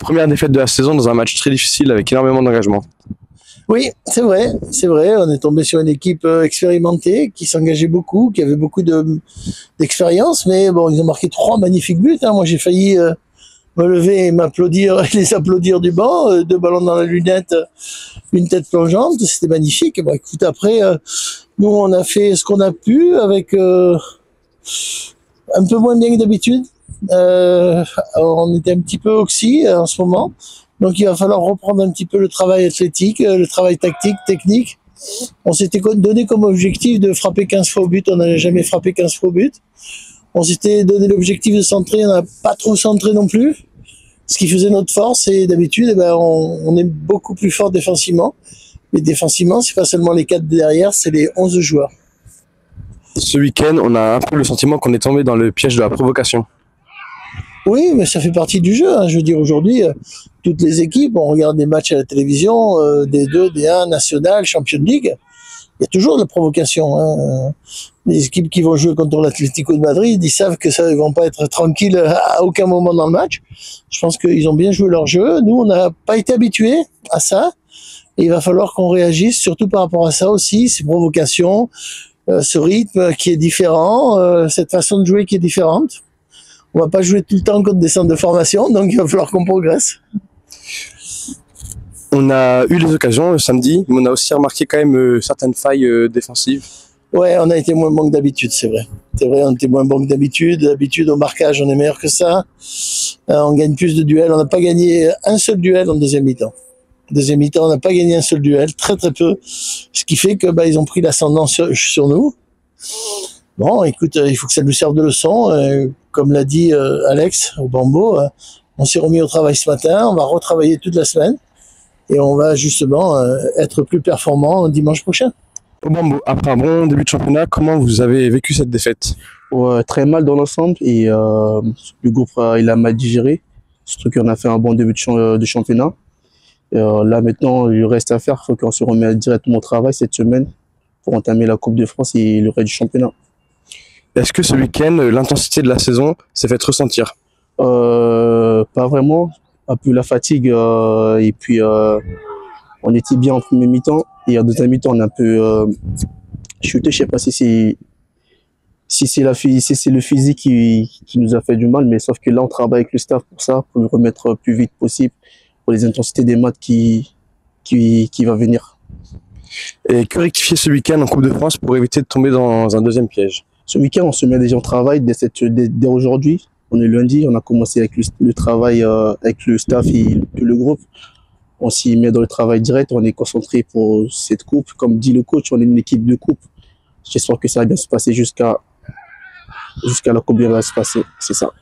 Première défaite de la saison dans un match très difficile avec énormément d'engagement. Oui, c'est vrai. On est tombé sur une équipe expérimentée qui s'engageait beaucoup, qui avait beaucoup d'expérience, mais bon, ils ont marqué 3 magnifiques buts. Moi, j'ai failli me lever et m'applaudir, les applaudir du banc. 2 ballons dans la lunette, une tête plongeante, c'était magnifique. Bon, écoute, après, nous, on a fait ce qu'on a pu avec un peu moins bien que d'habitude. On était un petit peu oxy en ce moment. Donc il va falloir reprendre un petit peu le travail athlétique, le travail tactique, technique. On s'était donné comme objectif de frapper 15 fois au but, on n'avait jamais frappé 15 fois au but. On s'était donné l'objectif de centrer, on n'a pas trop centré non plus. Ce qui faisait notre force, et d'habitude, on est beaucoup plus fort défensivement. Mais défensivement, c'est pas seulement les 4 derrière, c'est les 11 joueurs. Ce week-end, on a un peu le sentiment qu'on est tombé dans le piège de la provocation. Oui, mais ça fait partie du jeu. Je veux dire, aujourd'hui, toutes les équipes, on regarde des matchs à la télévision, D2, D1, National, Champions League. Il y a toujours de la provocation. Les équipes qui vont jouer contre l'Atlético de Madrid, ils savent que ça, ils vont pas être tranquilles à aucun moment dans le match. Je pense qu'ils ont bien joué leur jeu. Nous, on n'a pas été habitués à ça. Et il va falloir qu'on réagisse, surtout par rapport à ça aussi, ces provocations, ce rythme qui est différent, cette façon de jouer qui est différente. On va pas jouer tout le temps contre des centres de formation, donc il va falloir qu'on progresse. On a eu les occasions le samedi, mais on a aussi remarqué quand même certaines failles défensives. Ouais, on a été moins bon que d'habitude, c'est vrai. C'est vrai, on était moins bon que d'habitude. D'habitude, au marquage, on est meilleur que ça. On gagne plus de duels. On n'a pas gagné un seul duel en deuxième mi-temps. Deuxième mi-temps, on n'a pas gagné un seul duel, très très peu. Ce qui fait que ils ont pris l'ascendant sur nous. Bon, écoute, il faut que ça nous serve de leçon. Comme l'a dit Alex au Bambo, on s'est remis au travail ce matin, on va retravailler toute la semaine et on va justement être plus performant dimanche prochain. Au Bambo, après un bon début de championnat, comment vous avez vécu cette défaite? Ouais, très mal dans l'ensemble et le groupe il a mal digéré. Surtout qu'on a fait un bon début de championnat. Là maintenant, il reste à faire, il faut qu'on se remette directement au travail cette semaine pour entamer la Coupe de France et le reste du championnat. Est-ce que ce week-end, l'intensité de la saison s'est fait ressentir? Pas vraiment, un peu la fatigue et puis on était bien en premier mi-temps et en deuxième mi-temps on a un peu chuté. Je sais pas si c'est le physique qui nous a fait du mal, mais sauf que là on travaille avec le staff pour ça, pour le remettre plus vite possible pour les intensités des matchs qui va venir. Et que rectifier ce week-end en Coupe de France pour éviter de tomber dans un deuxième piège? Ce week-end, on se met déjà au travail dès aujourd'hui. On est lundi, on a commencé avec le travail avec le staff et le groupe. On s'y met dans le travail direct, on est concentré pour cette coupe. Comme dit le coach, on est une équipe de coupe. J'espère que ça va bien se passer jusqu'à la coupe bien va se passer, c'est ça.